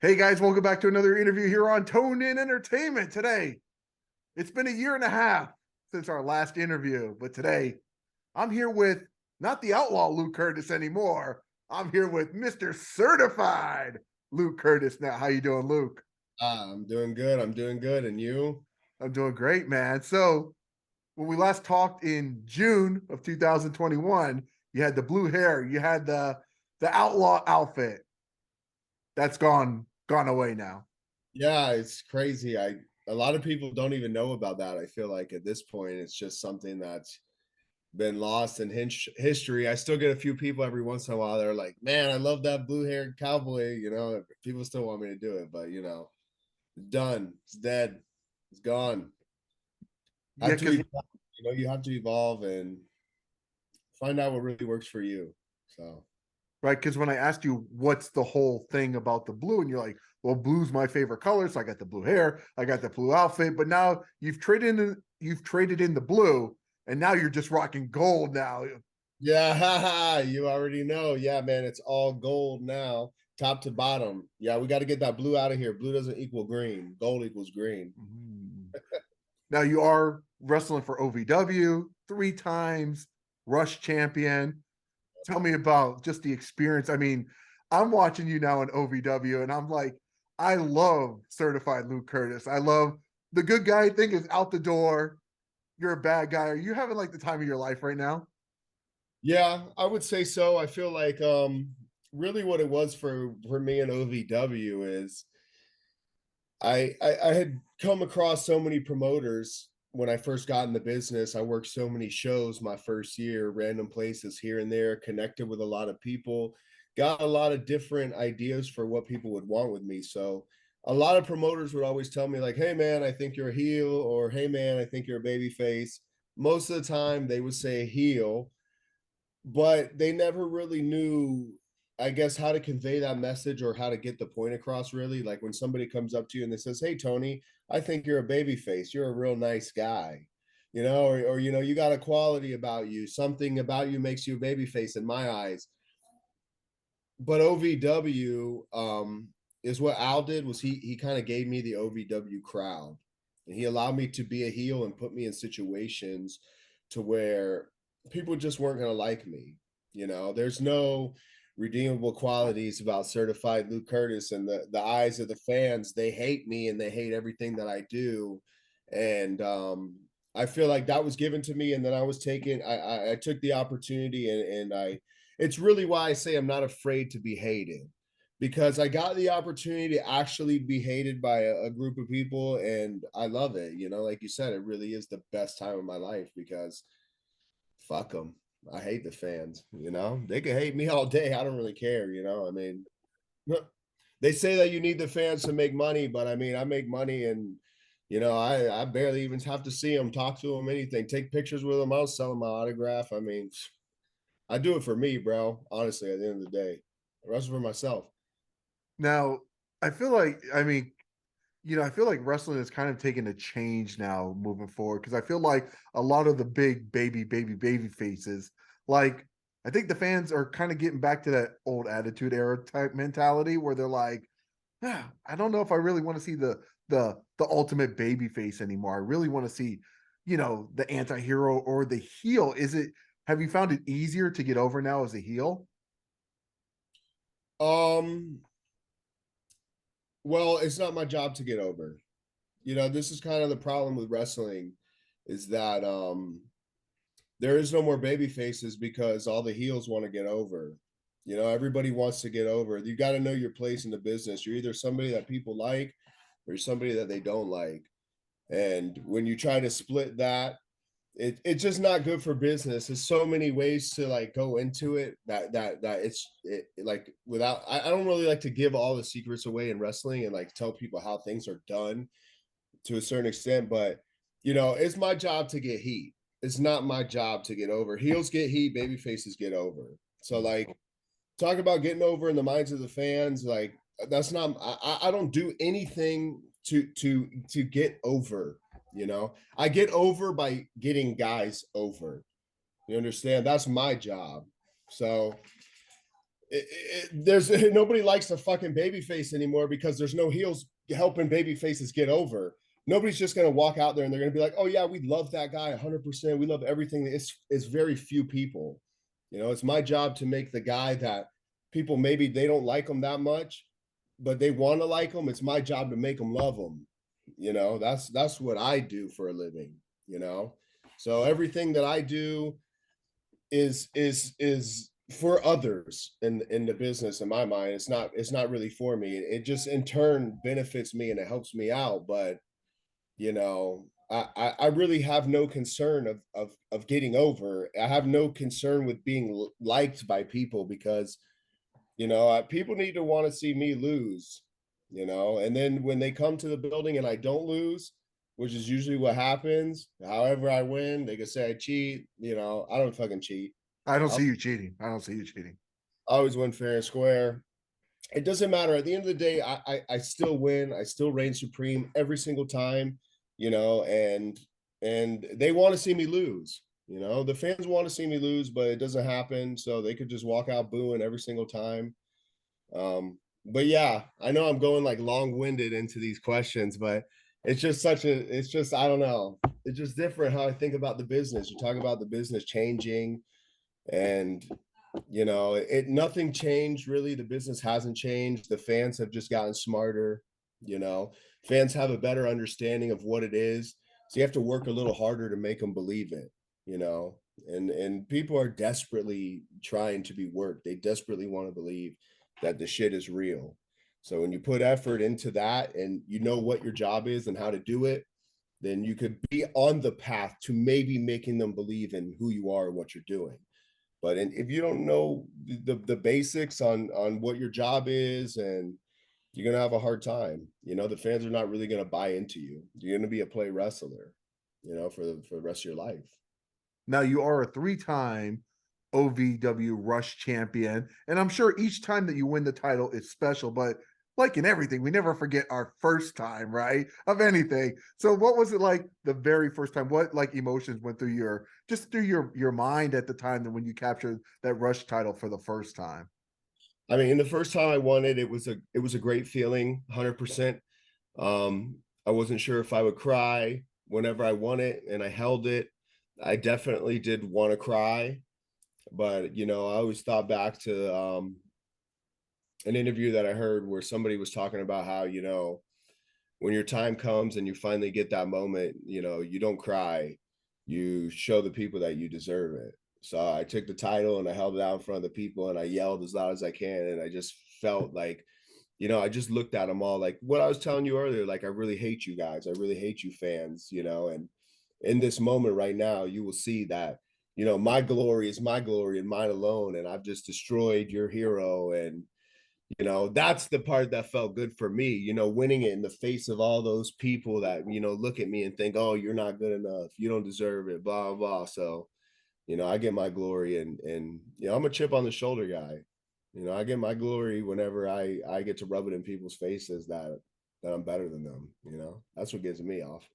Hey guys, welcome back to another interview here on Tone In Entertainment. Today, it's been a year and a half since our last interview, but today I'm here with not the outlaw Luke Kurtis anymore. I'm here with Mr. Certified Luke Kurtis. Now, how you doing, Luke? I'm doing good. I'm doing good. And you? I'm doing great, man. So, when we last talked in June of 2021, you had the blue hair, you had the outlaw outfit. That's gone away now. Yeah, it's crazy. A lot of people don't even know about that. I feel like at this point, it's just something that's been lost in history. I still get a few people every once in a while. They're like, "Man, I love that blue-haired cowboy." People still want me to do it, but it's done. It's dead. It's gone. I Yeah, have to because evolve. You have to evolve and find out what really works for you. So right? Because when I asked you what's the whole thing about the blue, and you're like, well, blue's my favorite color, so I got the blue hair, I got the blue outfit, but now you've traded in the blue, and now you're just rocking gold now. yeah, you already know. Yeah, man, it's all gold now, top to bottom. Yeah, we got to get that blue out of here. Blue doesn't equal green. Gold equals green. Mm. Now you are wrestling for OVW 3 times, Rush champion. Tell me about just the experience. I mean, I'm watching you now in OVW, and I'm like, I love certified Luke Kurtis. I love the good guy thing is out the door. You're a bad guy. Are you having like the time of your life right now? Yeah, I would say so. I feel like really what it was for me in OVW is I had come across so many promoters when I first got in the business. I worked so many shows my first year, random places here and there, connected with a lot of people, got a lot of different ideas for what people would want with me. So a lot of promoters would always tell me, like, "Hey man, I think you're a heel," or "Hey man, I think you're a baby face." Most of the time they would say heel, but they never really knew, I guess, how to convey that message or how to get the point across. Really, like when somebody comes up to you and they says, "Hey Tony, I think you're a baby face, you're a real nice guy," or you got a quality about you, something about you makes you a baby face in my eyes. But OVW is what Al did. Was he kind of gave me the OVW crowd, and he allowed me to be a heel and put me in situations to where people just weren't going to like me. There's no redeemable qualities about certified Luke Kurtis, and the eyes of the fans, they hate me and they hate everything that I do. And I feel like that was given to me, and then I was taken. I took the opportunity, and I it's really why I say I'm not afraid to be hated, because I got the opportunity to actually be hated by a group of people, and I love it. Like you said, it really is the best time of my life because fuck them. I hate the fans. They can hate me all day. I don't really care. I mean, they say that you need the fans to make money, but I mean, I make money, and I barely even have to see them, talk to them, anything, take pictures with them. I'll sell them my autograph. I mean, I do it for me, bro. Honestly, at the end of the day, the rest for myself. Now, I feel like, I mean, I feel like wrestling is kind of taking a change now moving forward because I feel like a lot of the big baby faces, like I think the fans are kind of getting back to that old attitude era type mentality where they're like, yeah, I don't know if I really want to see the ultimate baby face anymore. I really want to see, the anti-hero or the heel. Have you found it easier to get over now as a heel? Um, well, it's not my job to get over. This is kind of the problem with wrestling, is that there is no more baby faces because all the heels want to get over. Everybody wants to get over. You got to know your place in the business. You're either somebody that people like or you're somebody that they don't like. And when you try to split that, it's just not good for business. There's so many ways to like go into it that like without I don't really like to give all the secrets away in wrestling and like tell people how things are done to a certain extent, but it's my job to get heat. It's not my job to get over. Heels get heat, baby faces get over. So like talk about getting over in the minds of the fans, like that's not I don't do anything to get over. I get over by getting guys over. You understand? That's my job. So there's nobody likes a fucking babyface anymore because there's no heels helping baby faces get over. Nobody's just going to walk out there and they're going to be like, oh yeah, we love that guy 100%. We love everything. It's very few people. You know, it's my job to make the guy that people maybe they don't like him that much, but they want to like him. It's my job to make them love him. You know, that's what I do for a living, you know. So everything that I do is for others in the business. In my mind, it's not really for me. It just in turn benefits me and it helps me out. But you know, I really have no concern of getting over. I have no concern with being liked by people because you know people need to want to see me lose, you know. And then when they come to the building and I don't lose, which is usually what happens, however I win, they can say I cheat. You know, I don't fucking cheat. I don't see you cheating. I don't see you cheating. I always win fair and square. It doesn't matter. At the end of the day, I still win. I still reign supreme every single time, you know, and they want to see me lose. You know, the fans want to see me lose, but it doesn't happen. So they could just walk out booing every single time. But yeah, I know I'm going like long-winded into these questions, but it's just I don't know. It's just different how I think about the business. You talk about the business changing and you know, nothing changed really. The business hasn't changed. The fans have just gotten smarter. You know, fans have a better understanding of what it is. So you have to work a little harder to make them believe it, you know. And people are desperately trying to be worked. They desperately want to believe that the shit is real. So when you put effort into that and you know what your job is and how to do it, then you could be on the path to maybe making them believe in who you are and what you're doing. But if you don't know the basics on what your job is, and you're gonna have a hard time. You know, the fans are not really gonna buy into you. You're gonna be a play wrestler, you know, for the rest of your life. Now you are a three-time OVW Rush champion, and I'm sure each time that you win the title is special, but like in everything, we never forget our first time, right? Of anything. So what was it like the very first time? What like emotions went through your mind at the time that when you captured that Rush title for the first time? I mean, the first time I won it, it was a great feeling, 100%. I wasn't sure if I would cry whenever I won it, and I held it. I definitely did want to cry, but you know, I always thought back to an interview that I heard where somebody was talking about how, you know, when your time comes and you finally get that moment, you know, you don't cry, you show the people that you deserve it. So I took the title and I held it out in front of the people and I yelled as loud as I can. And I just felt like, you know, I just looked at them all like what I was telling you earlier, like, I really hate you guys. I really hate you fans, you know, and in this moment right now, you will see that, you know, my glory is my glory and mine alone. And I've just destroyed your hero. And you know, that's the part that felt good for me, you know, winning it in the face of all those people that, you know, look at me and think, oh, you're not good enough, you don't deserve it, blah blah. So you know, I get my glory, and you know, I'm a chip on the shoulder guy. You know, I get my glory whenever I get to rub it in people's faces that I'm better than them. You know, that's what gets me off.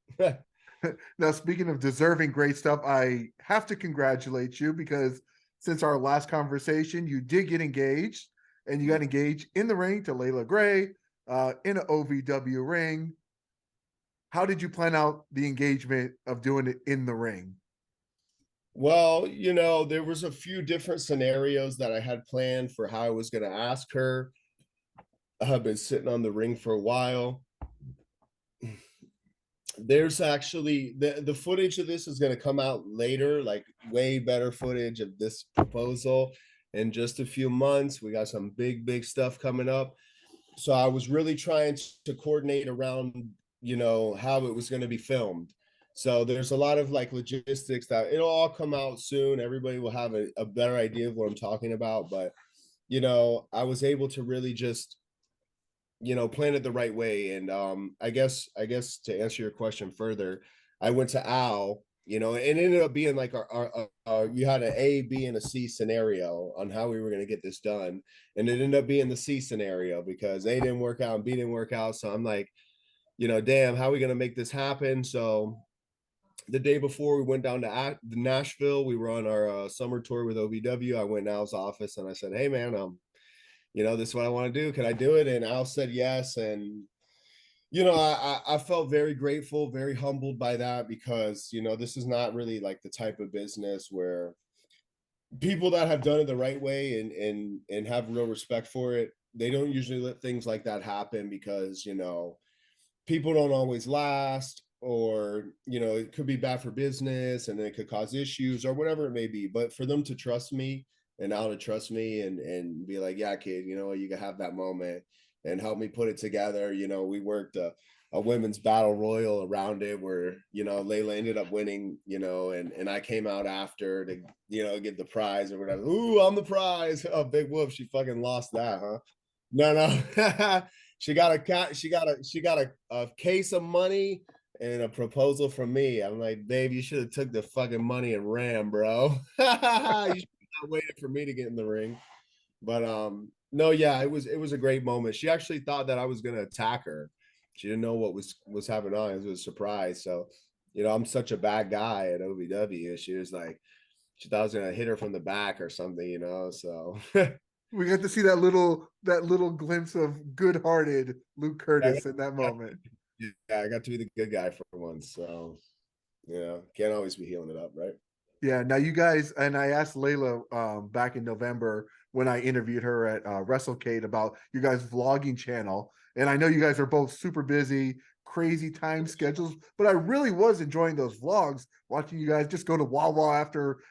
Now, speaking of deserving great stuff, I have to congratulate you because since our last conversation, you did get engaged and you got engaged in the ring to Leila Grey in an OVW ring. How did you plan out the engagement of doing it in the ring? Well, you know, there was a few different scenarios that I had planned for how I was going to ask her. I've been sitting on the ring for a while. There's actually the footage of this is going to come out later, like way better footage of this proposal in just a few months. We got some big stuff coming up. So I was really trying to coordinate around, you know, how it was going to be filmed. So there's a lot of like logistics that it'll all come out soon. Everybody will have a better idea of what I'm talking about. But, you know, I was able to really just, you know, plan it the right way. And I guess to answer your question further, I went to Al, you know, and it ended up being like you had an A, B, and a C scenario on how we were going to get this done. And it ended up being the C scenario because A didn't work out and B didn't work out. So I'm like, you know, damn, how are we going to make this happen? So the day before we went down to Nashville, we were on our summer tour with OVW. I went in Al's office and I said, hey man, this is what I want to do. Can I do it? And Al said yes. And, I felt very grateful, very humbled by that, because, this is not really like the type of business where people that have done it the right way and have real respect for it, they don't usually let things like that happen, because, people don't always last, or it could be bad for business, and then it could cause issues or whatever it may be. But for them to trust me, and now to trust me and be like, yeah, kid, you can have that moment, and help me put it together. We worked a women's battle royal around it, where Layla ended up winning, and I came out after to get the prize or whatever. Ooh, I'm the prize. Oh, big whoop, she fucking lost that, huh? No. She got a case of money and a proposal from me. I'm like, babe, you should have took the fucking money and ran, bro. You should have not waited for me to get in the ring. But no, yeah, it was a great moment. She actually thought that I was gonna attack her. She didn't know what was happening on. It was a surprise. So, I'm such a bad guy at OVW. She was like, she thought I was gonna hit her from the back or something. So We got to see that little glimpse of good-hearted Luke Kurtis in that moment. I got to be the good guy for once. So can't always be healing it up, right? Yeah. Now you guys, and I asked Layla back in November when I interviewed her at WrestleCade about you guys' vlogging channel, and I know you guys are both super busy, crazy time schedules, but I really was enjoying those vlogs, watching you guys just go to Wawa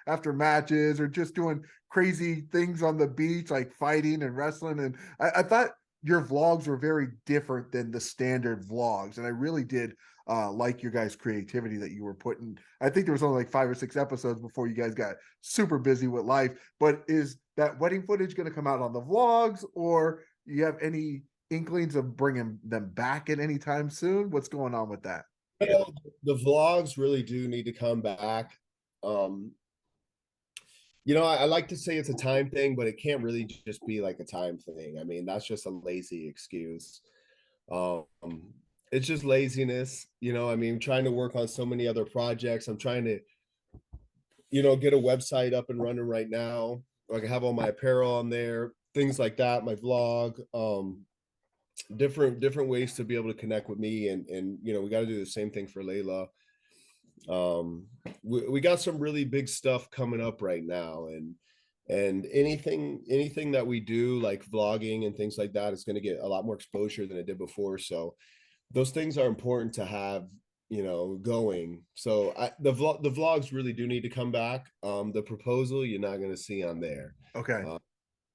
after matches, or just doing crazy things on the beach, like fighting and wrestling. And I thought your vlogs were very different than the standard vlogs, and I really did like your guys' creativity that you were putting. I think there was only like 5 or 6 episodes before you guys got super busy with life. But is that wedding footage going to come out on the vlogs, or you have any inklings of bringing them back at any time soon? What's going on with that? The vlogs really do need to come back. Um, I like to say it's a time thing, but it can't really just be like a time thing. I mean, that's just a lazy excuse. Um, it's just laziness. I mean, trying to work on so many other projects. I'm trying to, get a website up and running right now. I can have all my apparel on there, things like that, my vlog, different ways to be able to connect with me. And we got to do the same thing for Layla. We got some really big stuff coming up right now, and anything that we do, like vlogging and things like that, is going to get a lot more exposure than it did before. So those things are important to have, going. So the vlogs really do need to come back. The proposal you're not going to see on there. Okay.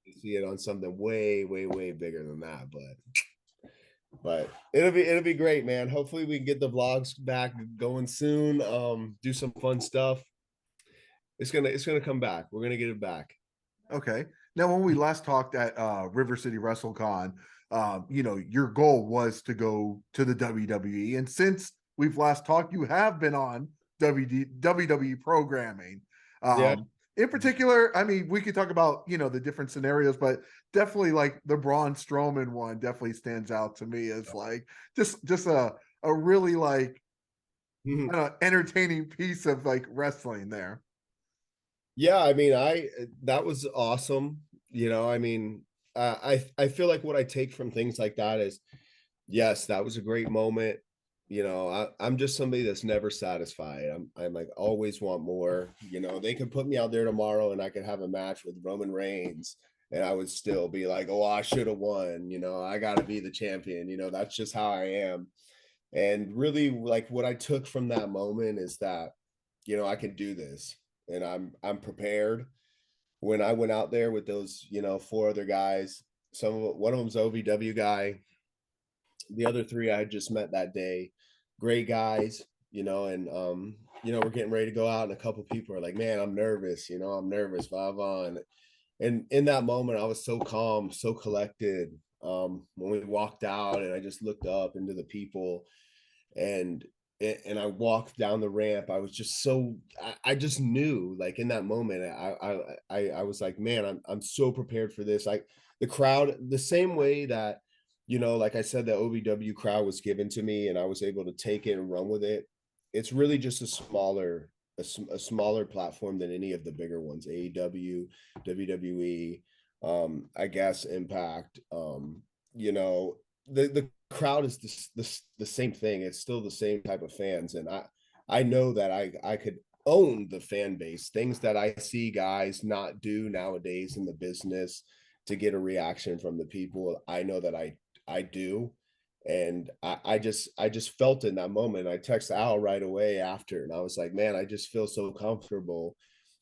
You see it on something way, way, way bigger than that. But it'll be great, man. Hopefully we can get the vlogs back going soon. Do some fun stuff. It's gonna come back. We're gonna get it back. Okay. Now, when we last talked at Rivercity Wrestling Con, your goal was to go to the WWE. And since we've last talked, you have been on WWE programming. Yeah. In particular, I mean, we could talk about, the different scenarios, but definitely like the Braun Strowman one definitely stands out to me as like just a really like entertaining piece of like wrestling there. Yeah, I mean, that was awesome. I mean, I feel like what I take from things like that is, yes, that was a great moment. I'm just somebody that's never satisfied. I'm like always want more. They could put me out there tomorrow and I could have a match with Roman Reigns, and I would still be like, oh, I should have won. I got to be the champion. That's just how I am. And really, like, what I took from that moment is that, I can do this, and I'm prepared. When I went out there with those, four other guys, one of them's OVW guy, the other three I had just met that day, great guys, and we're getting ready to go out, and a couple people are like, man, I'm nervous, I'm nervous, Vavon. And in that moment, I was so calm, so collected. When we walked out, and I just looked up into the people, and I walked down the ramp, I was just so, I just knew, like, in that moment, I was like, man, I'm so prepared for this. The crowd, the same way that, like I said, the OVW crowd was given to me, and I was able to take it and run with it. It's really just a smaller platform than any of the bigger ones, AEW, WWE. I guess, impact. You know, the crowd is the same thing. It's still the same type of fans, and I know that I could own the fan base. Things that I see guys not do nowadays in the business to get a reaction from the people, I know that I do. And I just felt in that moment. I texted Al right away after, and I was like, man, I just feel so comfortable,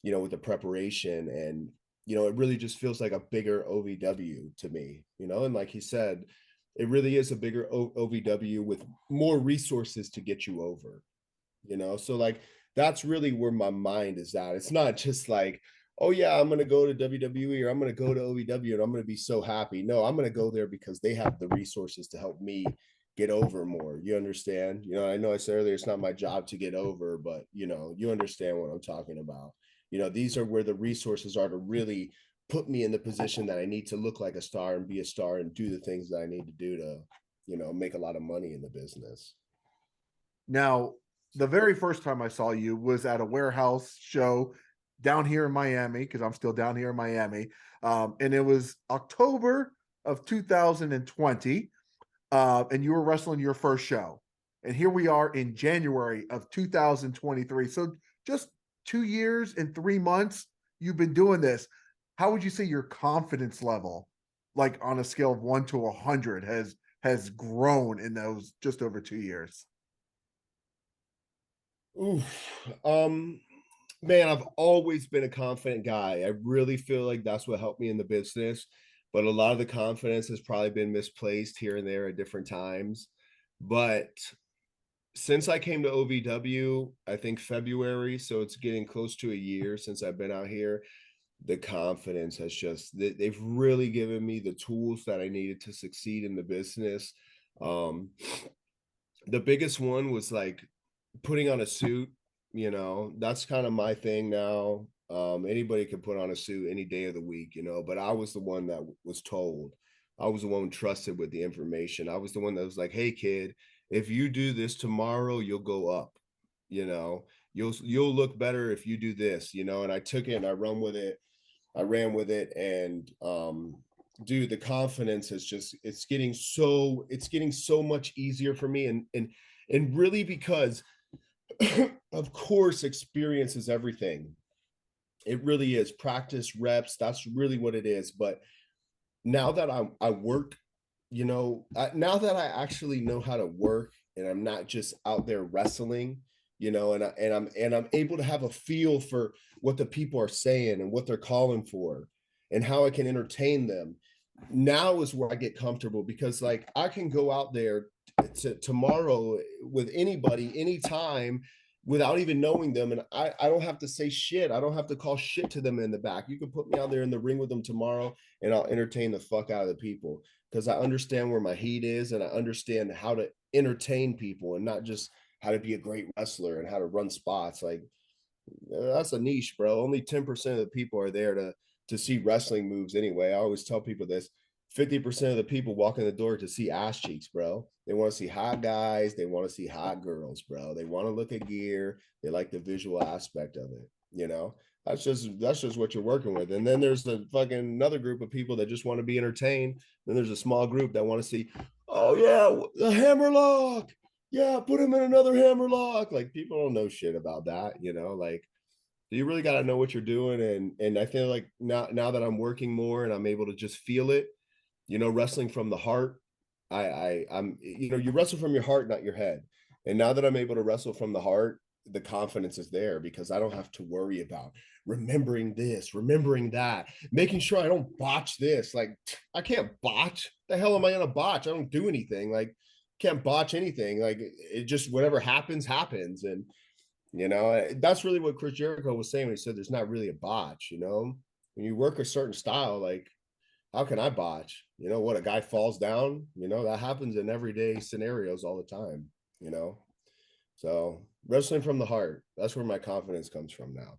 with the preparation. And it really just feels like a bigger OVW to me, and like he said, it really is a bigger OVW with more resources to get you over, so like that's really where my mind is at. It's not just like, oh yeah, I'm going to go to WWE or I'm going to go to OVW and I'm going to be so happy. No, I'm going to go there because they have the resources to help me get over more. You understand? I know I said earlier it's not my job to get over, but you understand what I'm talking about. These are where the resources are to really put me in the position that I need to look like a star and be a star and do the things that I need to do to, make a lot of money in the business. Now, the very first time I saw you was at a warehouse show down here in Miami, because I'm still down here in Miami. And it was October of 2020. And you were wrestling your first show. And here we are in January of 2023. So just 2 years and 3 months you've been doing this. How would you say your confidence level, like on a scale of 1 to 100, has grown in those just over 2 years? Oof. Man, I've always been a confident guy. I really feel like that's what helped me in the business. But a lot of the confidence has probably been misplaced here and there at different times. But since I came to OVW, I think February, so it's getting close to a year since I've been out here, the confidence has just, they've really given me the tools that I needed to succeed in the business. Um, the biggest one was like putting on a suit. That's kind of my thing now. Anybody can put on a suit any day of the week, but I was the one that was told. I was the one trusted with the information. I was the one that was like, hey kid, if you do this tomorrow, you'll go up, you know, you'll look better if you do this, and I took it and I ran with it. And dude, the confidence is just, it's getting so much easier for me. And really, because of course, experience is everything. It really is. Practice, reps, that's really what it is. But now that I work, now that I actually know how to work and I'm not just out there wrestling, and I'm able to have a feel for what the people are saying and what they're calling for and how I can entertain them. Now is where I get comfortable, because like I can go out there tomorrow with anybody anytime without even knowing them, and I don't have to say shit. I don't have to call shit to them in the back. You can put me out there in the ring with them tomorrow and I'll entertain the fuck out of the people, because I understand where my heat is and I understand how to entertain people and not just how to be a great wrestler and how to run spots. Like that's a niche, bro. Only 10% of the people are there to see wrestling moves anyway. I always tell people this. 50% of the people walk in the door to see ass cheeks, bro. They want to see hot guys. They want to see hot girls, bro. They want to look at gear. They like the visual aspect of it. That's just what you're working with. And then there's the fucking another group of people that just want to be entertained. Then there's a small group that want to see, oh yeah, the hammerlock. Yeah, put him in another hammerlock. Like people don't know shit about that, like you really got to know what you're doing. And I feel like now that I'm working more and I'm able to just feel it, wrestling from the heart. I'm you wrestle from your heart, not your head. And now that I'm able to wrestle from the heart, the confidence is there because I don't have to worry about remembering this, remembering that, making sure I don't botch this. Like I can't botch. The hell am I gonna botch? I don't do anything. Like can't botch anything. Like it just whatever happens, happens. And that's really what Chris Jericho was saying when he said there's not really a botch. When you work a certain style, like how can I botch? What, a guy falls down, that happens in everyday scenarios all the time, you know. So wrestling from the heart, that's where my confidence comes from now.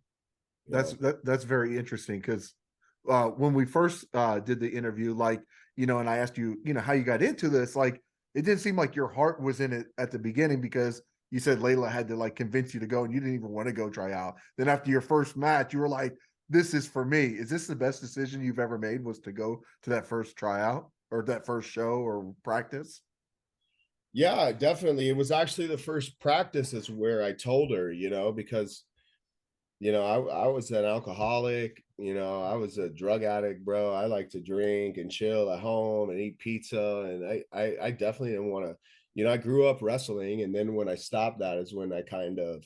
That's very interesting, because when we first did the interview, like, and I asked you, how you got into this, like it didn't seem like your heart was in it at the beginning, because you said Layla had to like convince you to go and you didn't even want to go try out. Then after your first match, you were like, this is for me. Is this the best decision you've ever made, was to go to that first tryout or that first show or practice? Yeah, definitely. It was actually the first practice is where I told her, because I was an alcoholic, I was a drug addict, bro. I like to drink and chill at home and eat pizza. And I definitely didn't want to, I grew up wrestling. And then when I stopped that is when I kind of,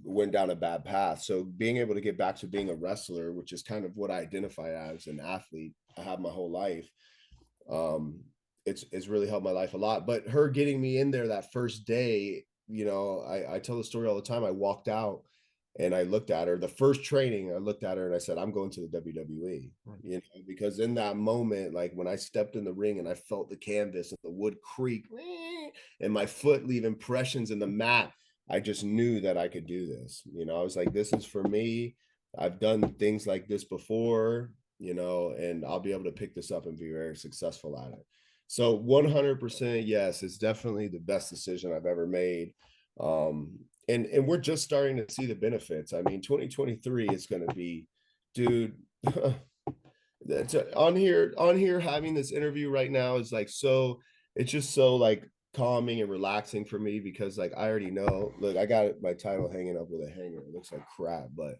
went down a bad path. So being able to get back to being a wrestler, which is kind of what I identify as an athlete, I have my whole life. Um, it's really helped my life a lot. But her getting me in there that first day, I tell the story all the time. I walked out and I looked at her. The first training, I looked at her and I said, "I'm going to the WWE." Because in that moment, like when I stepped in the ring and I felt the canvas and the wood creak and my foot leave impressions in the mat, I just knew that I could do this. I was like, this is for me. I've done things like this before, and I'll be able to pick this up and be very successful at it. So 100% yes, it's definitely the best decision I've ever made. And we're just starting to see the benefits. I mean, 2023 is going to be, dude. That's on here having this interview right now is like, so it's just so like calming and relaxing for me, because like I already know, look, I got my title hanging up with a hanger. It looks like crap, but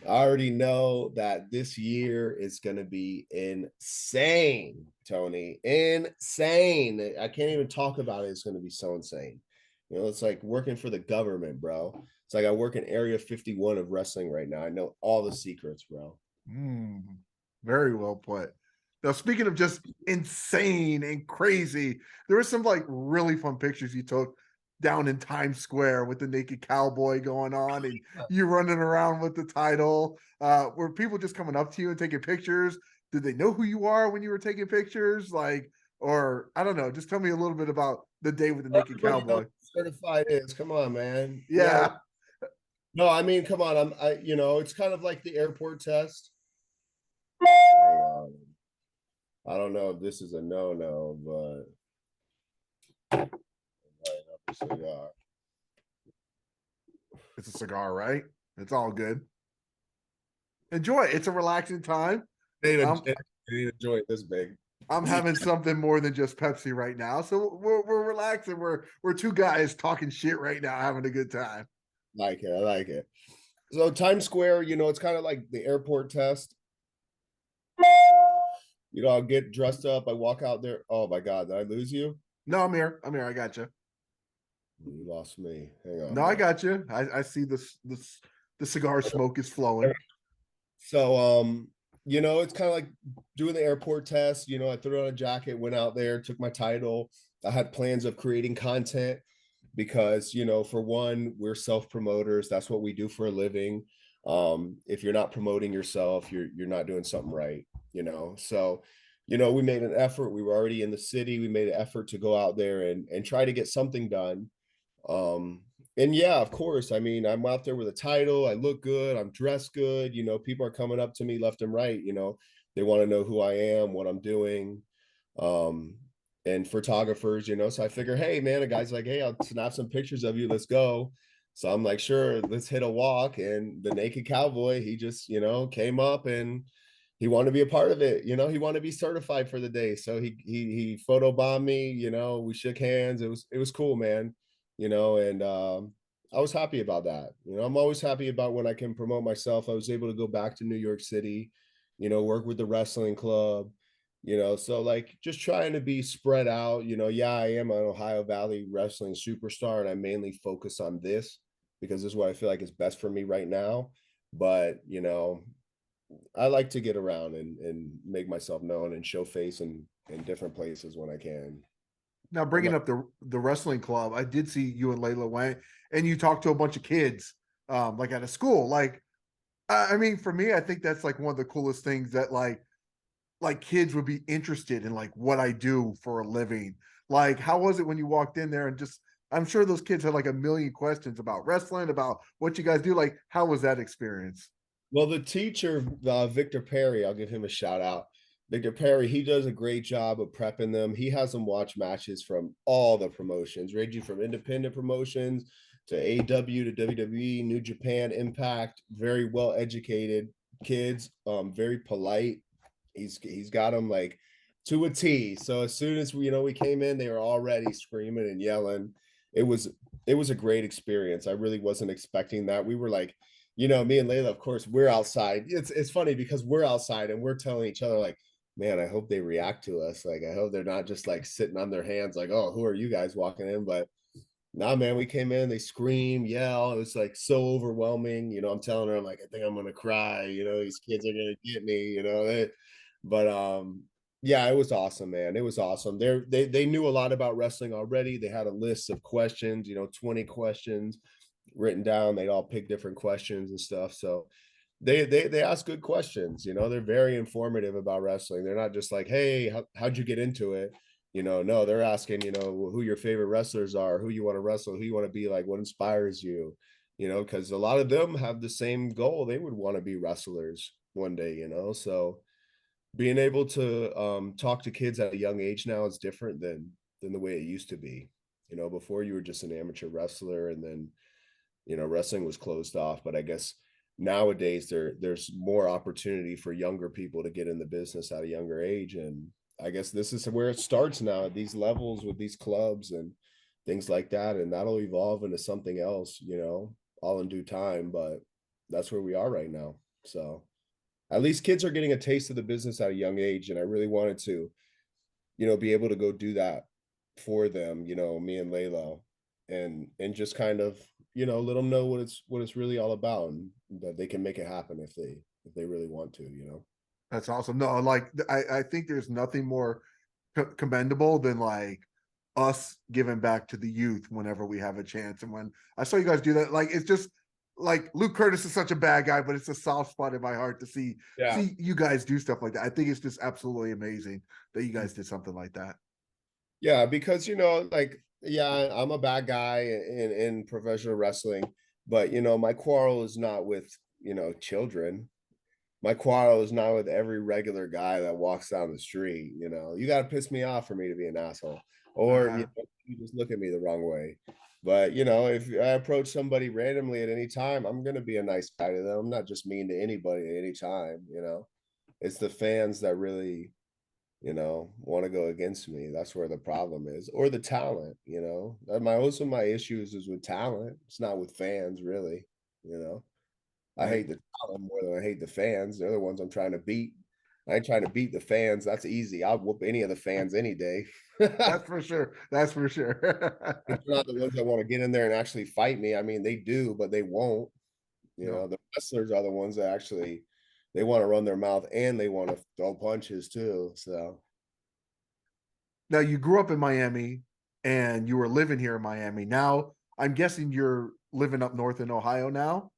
I already know that this year is going to be insane, Tony. Insane. I can't even talk about it. It's going to be so insane. It's like working for the government, bro. It's like I work in Area 51 of wrestling right now. I know all the secrets, bro. Very well put. Now, speaking of just insane and crazy, there were some like really fun pictures you took down in Times Square with the naked cowboy going on and you running around with the title. Were people just coming up to you and taking pictures? Did they know who you are when you were taking pictures? Like, or I don't know, just tell me a little bit about the day with the naked Everybody knows cowboy. what certified is. Come on, man. Yeah. Yeah. No, I mean, come on. It's kind of like the airport test. Hang on. I don't know if this is a no-no, but light up a cigar. It's a cigar, right? It's all good. Enjoy it. It's a relaxing time. I I'm didn't enjoy it this big. I'm having something more than just Pepsi right now. So we're relaxing. We're two guys talking shit right now, having a good time. Like it. I like it. So Times Square, it's kind of like the airport test. I'll get dressed up. I walk out there. Oh my God, did I lose you? No, I'm here. I'm here. I got you. You lost me. Hang on, No, I bro. got you. I see this the cigar smoke is flowing. So it's kind of like doing the airport test. I threw on a jacket, went out there, took my title. I had plans of creating content because, for one, we're self-promoters. That's what we do for a living. If you're not promoting yourself, you're not doing something right, So, we made an effort. We were already in the city. We made an effort to go out there and try to get something done. And yeah, of course, I mean, I'm out there with a title. I look good. I'm dressed good. People are coming up to me left and right. They want to know who I am, what I'm doing. Um, and photographers, so I figure, hey, man, a guy's like, hey, I'll snap some pictures of you. Let's go. So I'm like, sure, let's hit a walk. And the naked cowboy, he just, came up and he wanted to be a part of it. He wanted to be certified for the day. So he photobombed me, we shook hands. It was cool, man. And I was happy about that. I'm always happy about when I can promote myself. I was able to go back to New York City, work with the wrestling club, so like just trying to be spread out. Yeah, I am an Ohio Valley wrestling superstar and I mainly focus on this because this is what I feel like is best for me right now. But, I like to get around and make myself known and show face in different places when I can. Now, I'm bringing not, up the wrestling club, I did see you and Layla went, and you talked to a bunch of kids, like at a school. Like, I mean, for me, I think that's like one of the coolest things that like kids would be interested in, like what I do for a living. Like, how was it when you walked in there and just? I'm sure those kids had like a million questions about wrestling, about what you guys do. Like, how was that experience? well, the teacher, Victor Perry, I'll give him a shout out. Victor Perry, he does a great job of prepping them. He has them watch matches from all the promotions, ranging from independent promotions to AEW to WWE, New Japan, Impact. Very well educated kids, very polite. He's got them like to a T. So as soon as we came in, they were already screaming and yelling. It was a great experience. I really wasn't expecting that. We were like, me and Layla, of course, we're outside. It's funny because we're outside and we're telling each other like, man, I hope they react to us. Like, I hope they're not just like sitting on their hands, like, oh, who are you guys walking in? But nah, man, we came in, they scream, yell. It was like so overwhelming. I'm telling her, I'm like, I think I'm gonna cry. These kids are gonna get me. But yeah, it was awesome, man. It was awesome. They knew a lot about wrestling already. They had a list of questions, 20 questions written down. They'd all pick different questions and stuff. So they ask good questions. They're very informative about wrestling. They're not just like, hey, how'd you get into it? No, they're asking, who your favorite wrestlers are, who you want to wrestle, who you want to be like, what inspires you, because a lot of them have the same goal. They would want to be wrestlers one day, so being able to talk to kids at a young age now is different than the way it used to be. Before you were just an amateur wrestler, and then wrestling was closed off. But I guess nowadays there's more opportunity for younger people to get in the business at a younger age, and I guess this is where it starts now at these levels with these clubs and things like that, and that'll evolve into something else, all in due time. But that's where we are right now. So at least kids are getting a taste of the business at a young age, and I really wanted to be able to go do that for them, me and Layla, and just kind of let them know what it's really all about, and that they can make it happen if they really want to. That's awesome. No, like I think there's nothing more commendable than like us giving back to the youth whenever we have a chance. And when I saw you guys do that, like it's just like Luke Kurtis is such a bad guy, but it's a soft spot in my heart to see you guys do stuff like that. I think it's just absolutely amazing that you guys did something like that. Yeah, because like, yeah, I'm a bad guy in professional wrestling, but my quarrel is not with children. My quarrel is not with every regular guy that walks down the street. You got to piss me off for me to be an asshole, or you just look at me the wrong way. But if I approach somebody randomly at any time, I'm gonna be a nice guy to them. I'm not just mean to anybody at any time. It's the fans that really want to go against me. That's where the problem is, or the talent. Most of my issues is with talent. It's not with fans, really. I hate the talent more than I hate the fans. They're the ones I'm trying to beat. I ain't trying to beat the fans. That's easy. I'll whoop any of the fans any day. That's for sure. That's for sure. They're not the ones that want to get in there and actually fight me. I mean, they do, but they won't. No. The wrestlers are the ones that actually they want to run their mouth and they want to throw punches too. So Now you grew up in Miami and you were living here in Miami. Now I'm guessing you're living up north in Ohio now.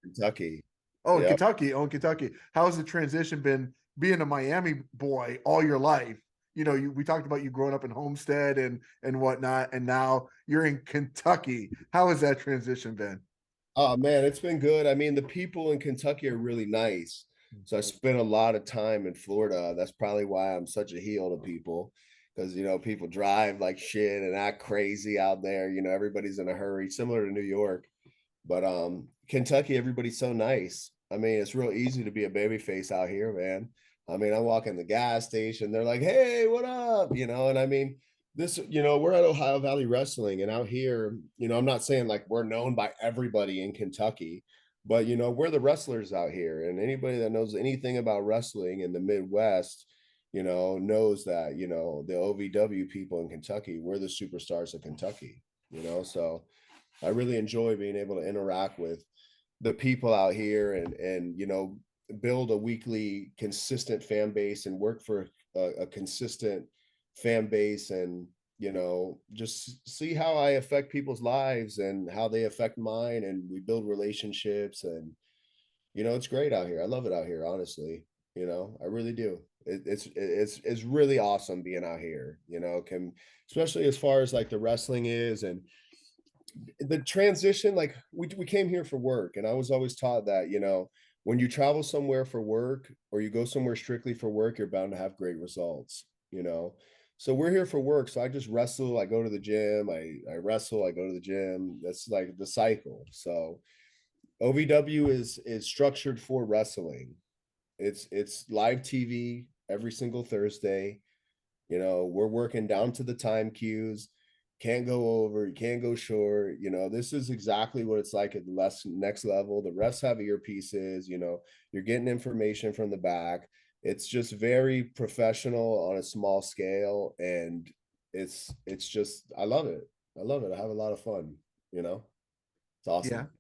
Kentucky. Oh, in Yeah. Kentucky. Oh, in Kentucky. How's the transition been being a Miami boy all your life? We talked about you growing up in Homestead and whatnot, and now you're in Kentucky. How has that transition been? Oh man, it's been good. I mean, the people in Kentucky are really nice. So I spent a lot of time in Florida. That's probably why I'm such a heel to people. Because people drive like shit and act crazy out there. Everybody's in a hurry, similar to New York. But Kentucky, everybody's so nice. I mean, it's real easy to be a baby face out here, man. I mean, I walk in the gas station, they're like, hey, what up? And I mean, we're at Ohio Valley Wrestling, and out here, I'm not saying like we're known by everybody in Kentucky, but we're the wrestlers out here, and anybody that knows anything about wrestling in the Midwest, knows that, the OVW people in Kentucky, we're the superstars of Kentucky, so I really enjoy being able to interact with the people out here and build a weekly consistent fan base and work for a consistent fan base, and just see how I affect people's lives and how they affect mine, and we build relationships, and it's great out here. I love it out here, honestly. I really do. It's really awesome being out here, especially as far as like the wrestling is, and the transition. Like we came here for work, and I was always taught that when you travel somewhere for work or you go somewhere strictly for work, you're bound to have great results. So we're here for work. So I just wrestle. I go to the gym. I wrestle. I go to the gym. That's like the cycle. So OVW is structured for wrestling. It's live TV every single Thursday. You know, we're working down to the time cues. Can't go over, you can't go short. You know, this is exactly what it's like at the next level. The refs have earpieces, you know, you're getting information from the back. It's just very professional on a small scale. And it's just I love it. I love it. I have a lot of fun, you know. It's Yeah. awesome.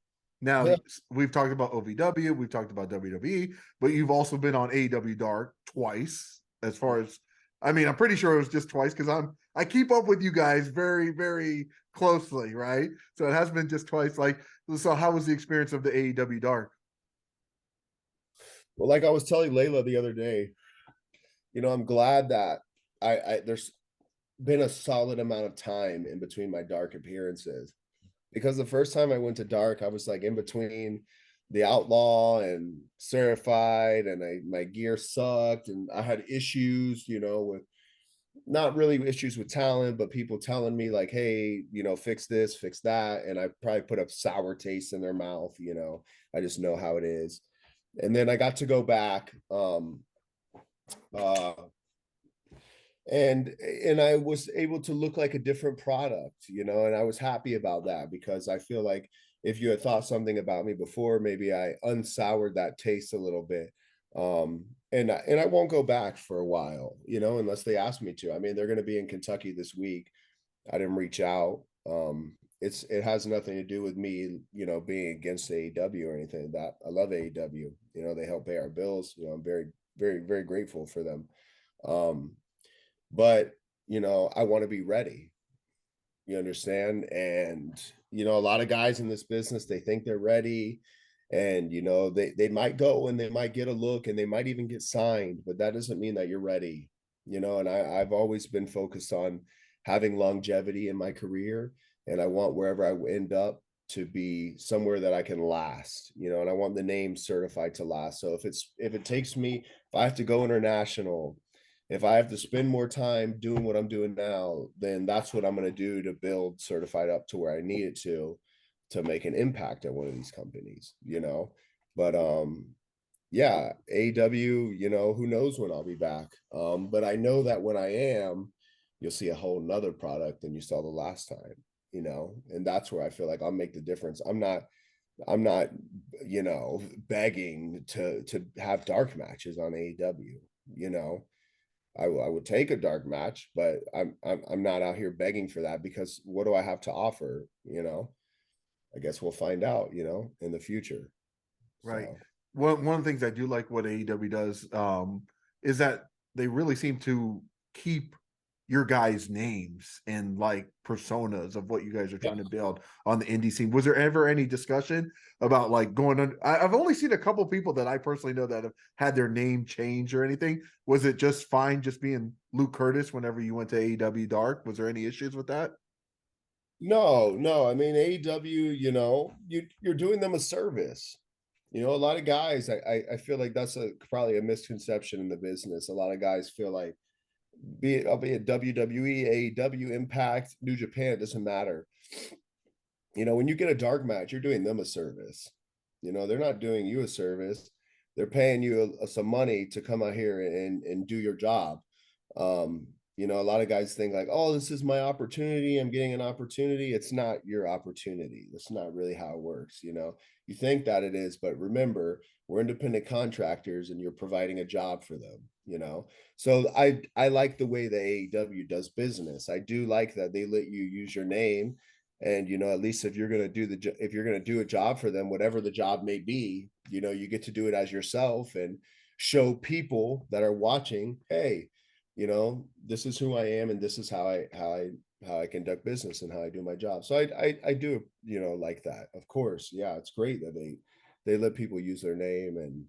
Now we've talked about OVW, we've talked about WWE, but you've also been on AEW Dark twice. As far as, I mean, I'm pretty sure it was just twice because I keep up with you guys very, very closely, right? So it has been just twice. Like, so how was the experience of the AEW Dark? Well, like I was telling Layla the other day, you know, I'm glad that I there's been a solid amount of time in between my dark appearances, because the first time I went to dark, I was like in between the Outlaw and Certified, and my gear sucked, and I had issues, you know, with not really issues with talent, but people telling me like, hey, you know, fix this, fix that, and I probably put a sour taste in their mouth, you know. I just know how it is. And then I got to go back, uh and I was able to look like a different product, you know, and I was happy about that, because I feel like if you had thought something about me before, maybe I unsoured that taste a little bit. And I won't go back for a while, you know, unless they ask me to. I mean, they're going to be in Kentucky this week. I didn't reach out. It has nothing to do with me, you know, being against AEW or anything. That I love AEW. You know, they help pay our bills. You know, I'm very, very, very grateful for them. Um, but you know, I want to be ready. You understand? And you know, a lot of guys in this business, they think they're ready, and you know, they might go and they might get a look and they might even get signed, but that doesn't mean that you're ready. You know, and I've always been focused on having longevity in my career, and I want wherever I end up to be somewhere that I can last, you know, and I want the name certified to last. So if it takes me, if I have to go international, if I have to spend more time doing what I'm doing now, then that's what I'm going to do to build certified up to where I need it to make an impact at one of these companies, you know. But yeah, AW, you know, who knows when I'll be back. But I know that when I am, you'll see a whole nother product than you saw the last time, you know, and that's where I feel like I'll make the difference. I'm not, you know, begging to have dark matches on AEW, you know. I would take a dark match, but I'm not out here begging for that, because what do I have to offer? You know, I guess we'll find out, you know, in the future. Right. So One of the things I do like what AEW does is that they really seem to keep your guys' names and like personas of what you guys are yeah. trying to build on the indie scene. Was there ever any discussion about like going on? I've only seen a couple people that I personally know that have had their name changed or anything. Was it just fine just being Luke Kurtis whenever you went to AEW Dark? Was there any issues with that? No, no. I mean, AEW, you know, you're doing them a service. You know, a lot of guys, I feel like that's probably a misconception in the business. A lot of guys feel like, be it WWE, AEW, Impact, New Japan, it doesn't matter. You know, when you get a dark match, you're doing them a service. You know, they're not doing you a service. They're paying you some money to come out here and do your job. You know, a lot of guys think like, oh, this is my opportunity. I'm getting an opportunity. It's not your opportunity. That's not really how it works. You know, you think that it is, but remember, we're independent contractors and you're providing a job for them, you know. So I like the way the AEW does business. I do like that they let you use your name, and you know, at least if you're going to do if you're going to do a job for them, whatever the job may be, you know, you get to do it as yourself and show people that are watching, hey, you know, this is who I am, and this is how I conduct business and how I do my job. So I do, you know, like that. Of course, yeah, it's great that they let people use their name, and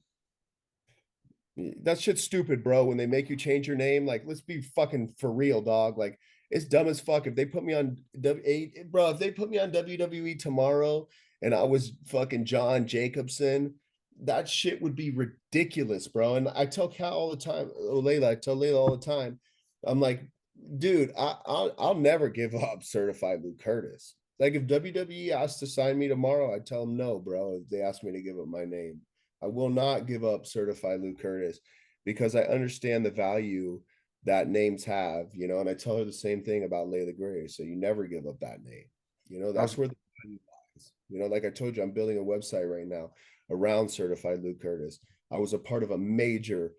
that shit's stupid, bro. When they make you change your name, like, let's be fucking for real, dog. Like, it's dumb as fuck. If they put me on bro, if they put me on WWE tomorrow and I was fucking John Jacobson, that shit would be ridiculous, bro. And I tell Cal all the time, Layla, I tell Layla all the time, I'm like, dude, I'll never give up certified Luke Curtis. Like if WWE asked to sign me tomorrow, I'd tell them no, bro. If they asked me to give up my name, I will not give up certified Luke Curtis because I understand the value that names have, you know, and I tell her the same thing about Leila Grey. So you never give up that name. You know, I that's was where the value lies. You know, like I told you, I'm building a website right now around certified Luke Curtis. I was a part of a major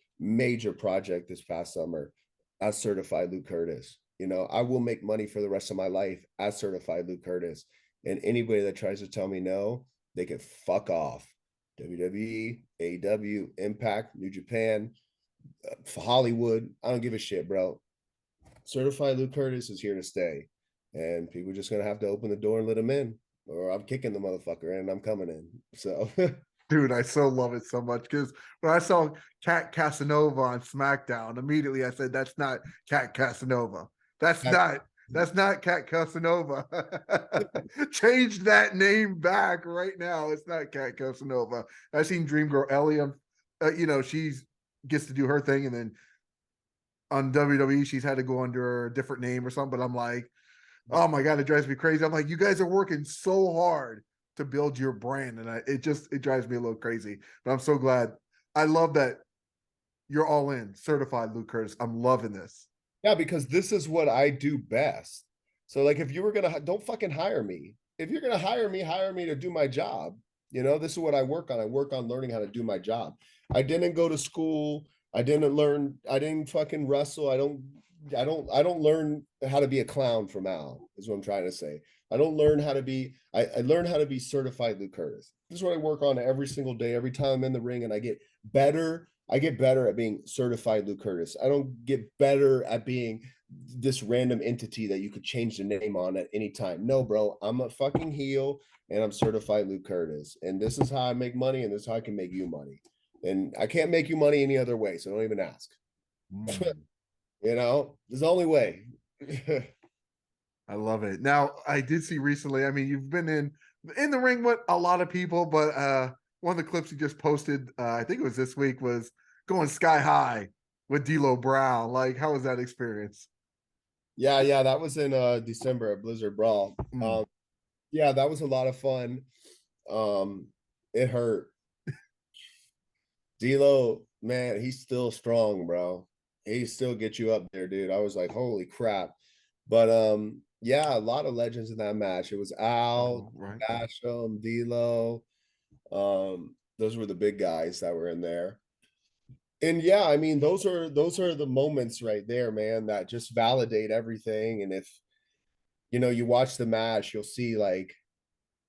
project this past summer as certified Luke Curtis. You know, I will make money for the rest of my life as certified Luke Curtis. And anybody that tries to tell me no, they can fuck off. WWE, AEW, Impact, New Japan, Hollywood. I don't give a shit, bro. Certified Luke Curtis is here to stay. And people just gonna have to open the door and let him in. Or I'm kicking the motherfucker in and I'm coming in. So Dude, I so love it so much because when I saw Cat Casanova on SmackDown, immediately I said, "That's not Cat Casanova. That's not that's not Cat Casanova." Change that name back right now. It's not Cat Casanova. I seen Dream Girl Ellie. You know, she's gets to do her thing, and then on WWE, she's had to go under a different name or something. But I'm like, oh my god, it drives me crazy. I'm like, you guys are working so hard to build your brand, and it drives me a little crazy. But I'm so glad. I love that you're all in, certified Luke Curtis. I'm loving this. yeah, because this is what I do best. So like if you were gonna don't fucking hire me. If you're gonna hire me to do my job. You know, this is what I work on. I work on learning how to do my job. I didn't go to school. I didn't fucking wrestle. I don't learn how to be a clown from Al, is what I'm trying to say. I don't learn how to be, I learn how to be certified Luke Curtis. This is what I work on every single day, every time I'm in the ring, and I get better. I get better at being certified Luke Curtis. I don't get better at being this random entity that you could change the name on at any time. No, bro, I'm a fucking heel and I'm certified Luke Curtis. And this is how I make money, and this is how I can make you money. And I can't make you money any other way, so don't even ask. You know, there's the only way. I love it. Now, I did see recently. I mean, you've been in the ring with a lot of people, but one of the clips you just posted, I think it was this week, was going sky high with D'Lo Brown. Like, how was that experience? Yeah, that was in December at Blizzard Brawl. Mm. Yeah, that was a lot of fun. It hurt. D'Lo, man, he's still strong, bro. He still gets you up there, dude. I was like, holy crap. But yeah, a lot of legends in that match. It was Al, Oh, right. Basham, D'Lo. Those were the big guys that were in there. And yeah, I mean, those are the moments right there, man, that just validate everything. And if you know you watch the match, you'll see like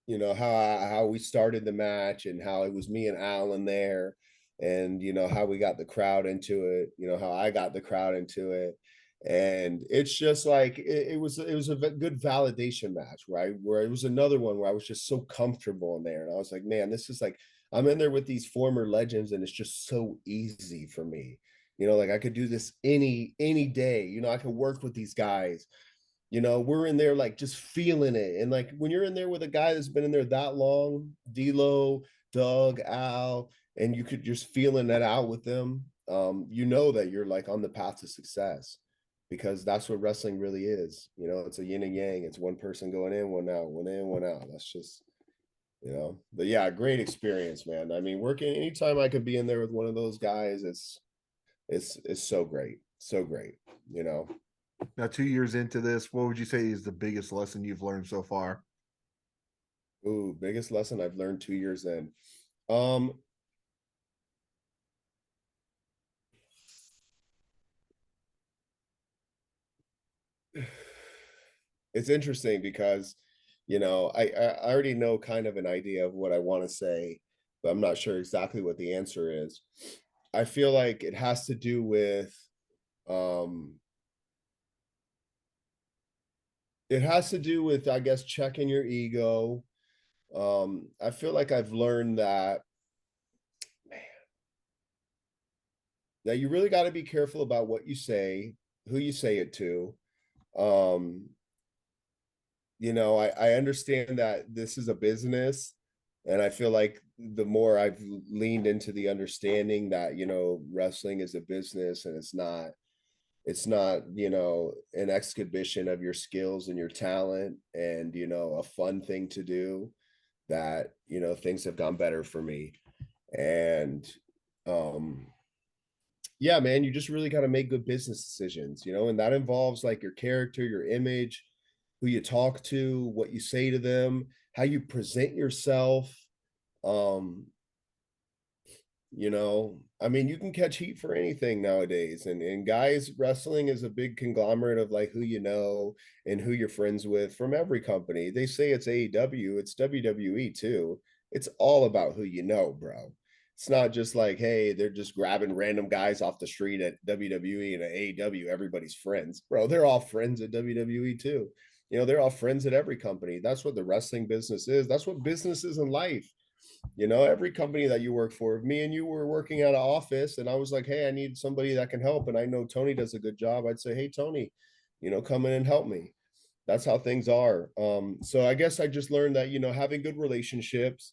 you know how we started the match and how it was me and Alan there, and you know how we got the crowd into it, you know how I got the crowd into it, and it's just like it was a good validation match, right? Where it was another one where I was just so comfortable in there, and I was like, man, this is like I'm in there with these former legends, and it's just so easy for me. You know, like I could do this any day. You know, I could work with these guys, you know, we're in there like just feeling it. And like when you're in there with a guy that's been in there that long, D'Lo, Doug, Al, and you could just feeling that out with them, you know that you're like on the path to success because that's what wrestling really is. You know, it's a yin and yang. It's one person going in, one out, one in, one out. That's just, you know, but yeah, great experience, man. I mean, working anytime I could be in there with one of those guys, it's so great. So great, you know. Now, 2 years into this, what would you say is the biggest lesson you've learned so far? Ooh, biggest lesson I've learned 2 years in. Um, it's interesting because, you know, I already know kind of an idea of what I want to say, but I'm not sure exactly what the answer is. I feel like it has to do with, um, I guess, checking your ego. I feel like I've learned that, man, that you really got to be careful about what you say, who you say it to. Um, you know, I understand that this is a business, and I feel like the more I've leaned into the understanding that, you know, wrestling is a business and It's not, an exhibition of your skills and your talent and, a fun thing to do, that, things have gone better for me. And um yeah, man, you just really got to make good business decisions, and that involves like your character, your image, who you talk to, what you say to them, how you present yourself. Um, I mean, you can catch heat for anything nowadays. And guys, wrestling is a big conglomerate of like who you know and who you're friends with from every company. They say it's AEW, it's WWE too. It's all about who you know, bro. It's not just like, hey, they're just grabbing random guys off the street at WWE and at AEW. Everybody's friends, bro. They're all friends at WWE too. They're all friends at every company. That's what the wrestling business is. That's what business is in life. Every company that you work for, if me and you were working at an office and I was like, hey, I need somebody that can help, and I know Tony does a good job, I'd say, hey, Tony, come in and help me. That's how things are. So I guess I just learned that, having good relationships,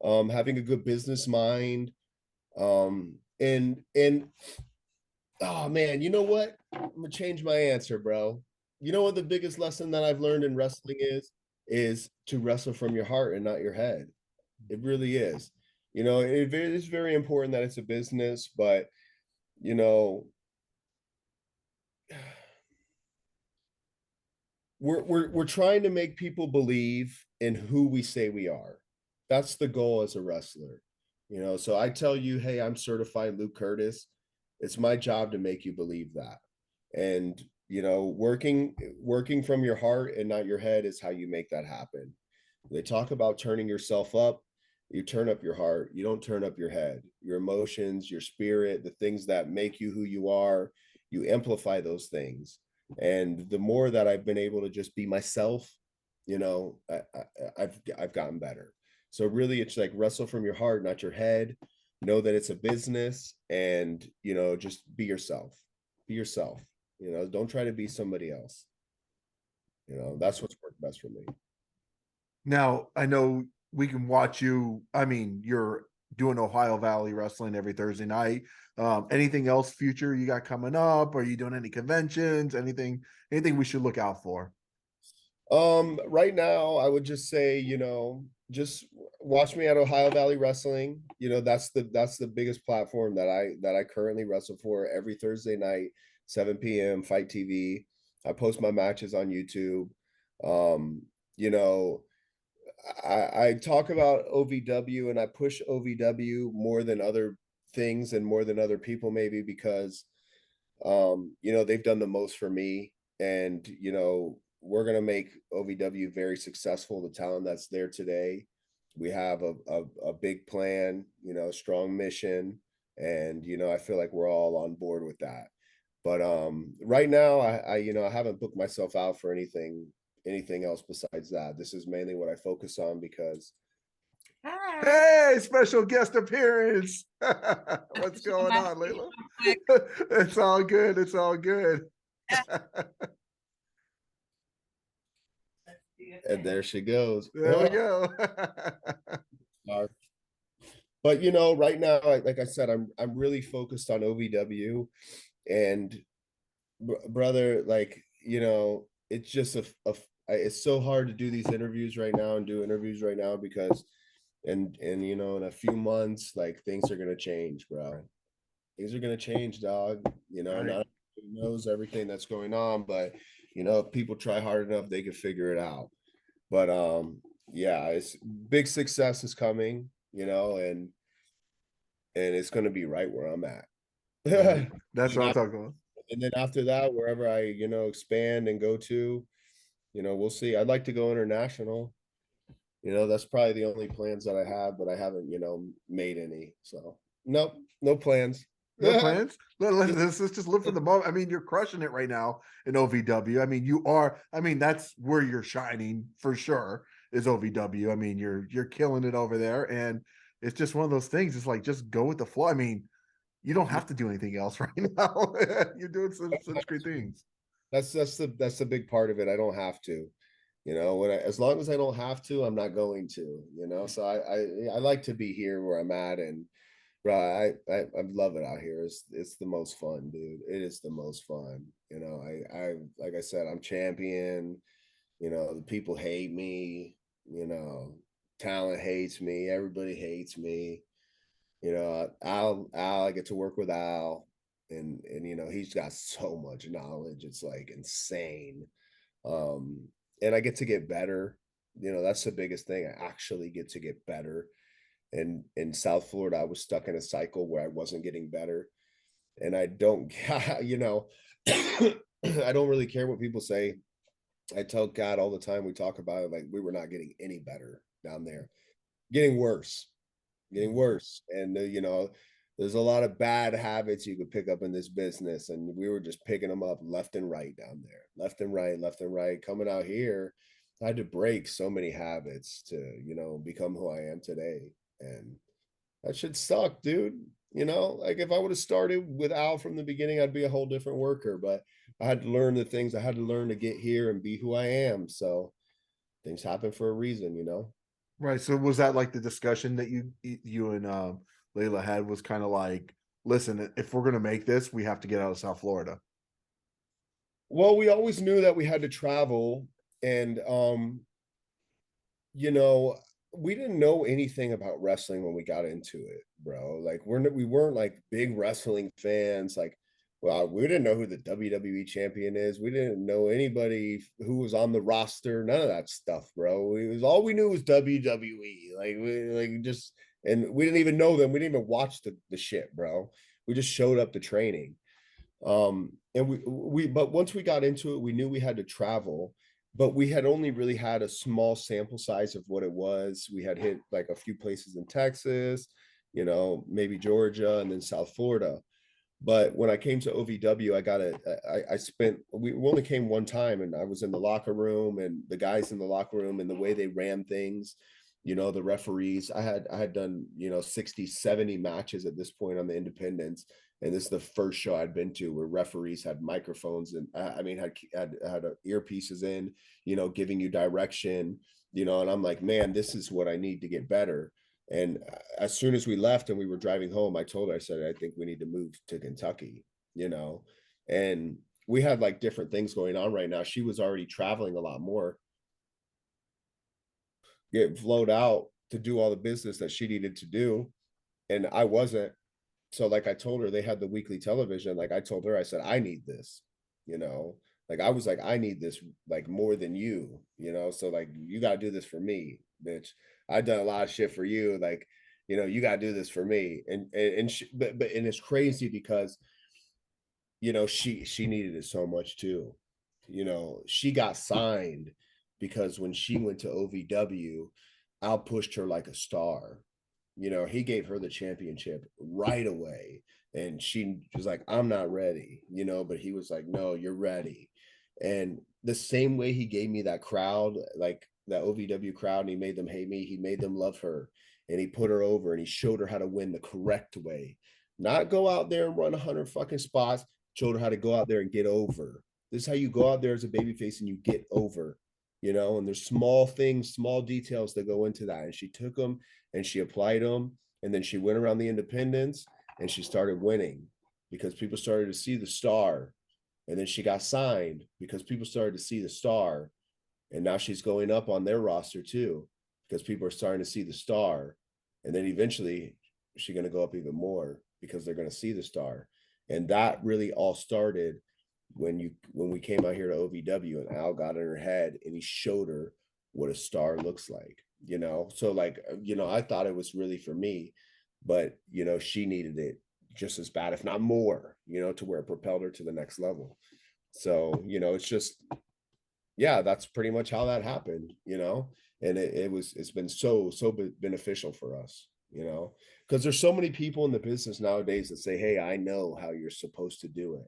having a good business mind, and oh man, you know what? I'm gonna change my answer, bro. You know what the biggest lesson that I've learned in wrestling is to wrestle from your heart and not your head. It really is. It is very important that it's a business, but you know, we're trying to make people believe in who we say we are. That's the goal as a wrestler. So I tell you, hey, I'm certified Luke Kurtis. It's my job to make you believe that. And working from your heart and not your head is how you make that happen. They talk about turning yourself up. You turn up your heart. You don't turn up your head. Your emotions, your spirit, the things that make you who you are, you amplify those things. And the more that I've been able to just be myself, I've gotten better. So really, it's like wrestle from your heart, not your head. Know that it's a business, and just be yourself. Be yourself. Don't try to be somebody else. That's what's worked best for me. Now, I know we can watch you. I mean, you're doing Ohio Valley Wrestling every Thursday night. Anything else future you got coming up? Are you doing any conventions? Anything we should look out for? Right now, I would just say, just watch me at Ohio Valley Wrestling. That's the biggest platform that I currently wrestle for every Thursday night, 7 p.m. Fight TV. I post my matches on YouTube. You know, I talk about OVW and I push OVW more than other things and more than other people, maybe because they've done the most for me. And we're gonna make OVW very successful. The talent that's there today, we have a big plan, strong mission, and I feel like we're all on board with that. But right now, I haven't booked myself out for anything else besides that. This is mainly what I focus on because Hey, special guest appearance. What's going on, Leila? It's all good. It's all good. and there she goes. There we go. But right now, like I said, I'm really focused on OVW, and brother, like it's just it's so hard to do these interviews right now and do interviews right now because and in a few months, like things are gonna change, bro. Things are gonna change, dog. Right. Not everybody knows everything that's going on, but if people try hard enough, they can figure it out. But yeah, it's big success is coming, and it's gonna be right where I'm at. Right. That's and, what I'm after, talking about. and then after that, wherever I, expand and go to, we'll see. I'd like to go international. That's probably the only plans that I have, but I haven't, made any. So nope, no plans. No plans. Let's just live for the moment. I mean, you're crushing it right now in OVW. I mean, you are. I mean, that's where you're shining for sure. Is OVW. I mean, you're killing it over there, and it's just one of those things. It's like just go with the flow. I mean, you don't have to do anything else right now. You're doing such great things. That's the big part of it. I don't have to. As long as I don't have to, I'm not going to. So I like to be here where I'm at, and Bro, I love it out here. It's the most fun, dude. It is the most fun. You know, I like I said, I'm champion. You know, the people hate me. You know, talent hates me. Everybody hates me. You know, Al, I get to work with Al, and you know, he's got so much knowledge. It's like insane. Um, and I get to get better. You know, that's the biggest thing. I actually get to get better. And in South Florida, I was stuck in a cycle where I wasn't getting better. And I don't, you know, I don't really care what people say. I tell God all the time, we talk about it, like we were not getting any better down there, getting worse, getting worse. And, you know, there's a lot of bad habits you could pick up in this business. And we were just picking them up left and right down there, left and right, left and right. Coming out here, I had to break so many habits to, you know, become who I am today. And that should suck, dude. You know, like if I would have started with Al from the beginning, I'd be a whole different worker. But I had to learn the things I had to learn to get here and be who I am. So things happen for a reason, you know. Right. So was that like the discussion that you and Layla had was kind of like, listen, if we're gonna make this, we have to get out of South Florida. Well, we always knew that we had to travel, and you know, we didn't know anything about wrestling when we got into it, bro. Like we weren't like big wrestling fans. Like, well, we didn't know who the WWE champion is. We didn't know anybody who was on the roster. None of that stuff, bro. It was all we knew was WWE. Like we like just, and we didn't even know them. We didn't even watch the shit, bro. We just showed up to training. And we but once we got into it, we knew we had to travel, but we had only really had a small sample size of what it was. We had hit like a few places in Texas, you know, maybe Georgia, and then South Florida. But when I came to OVW, I spent, we only came one time, and I was in the locker room, and the guys in the locker room and the way they ran things, you know, the referees, I had done, you know, 60, 70 matches at this point on the independents. And this is the first show I'd been to where referees had microphones and I mean, had earpieces in, you know, giving you direction, you know, and I'm like, man, this is what I need to get better. And as soon as we left and we were driving home, I told her, I said, I think we need to move to Kentucky, you know, and we had like different things going on right now. She was already traveling a lot more, getting flowed out to do all the business that she needed to do. And I wasn't. So like I told her, they had the weekly television. Like I told her, I said, I need this, you know, like I was like, I need this like more than you know, so like you got to do this for me, bitch. I've done a lot of shit for you, like, you know, you got to do this for me. And she, but and it's crazy because, you know, she needed it so much too. You know, she got signed because when she went to OVW, Al pushed her like a star. You know, he gave her the championship right away. And she was like, I'm not ready, you know, but he was like, no, you're ready. And the same way he gave me that crowd, like that OVW crowd, and he made them hate me, he made them love her. And he put her over and he showed her how to win the correct way. Not go out there and run 100 fucking spots, showed her how to go out there and get over. This is how you go out there as a babyface and you get over, you know, and there's small things, small details that go into that. And she took them and she applied them. And then she went around the independents and she started winning because people started to see the star. And then she got signed because people started to see the star. And now she's going up on their roster too because people are starting to see the star. And then eventually she's going to go up even more because they're going to see the star. And that really all started when we came out here to OVW and Al got in her head and he showed her what a star looks like, you know. So like, you know, I thought it was really for me, but you know, she needed it just as bad, if not more, you know, to where it propelled her to the next level. So, you know, it's just, yeah, that's pretty much how that happened, you know. And it's been so beneficial for us, you know, because there's so many people in the business nowadays that say, hey, I know how you're supposed to do it,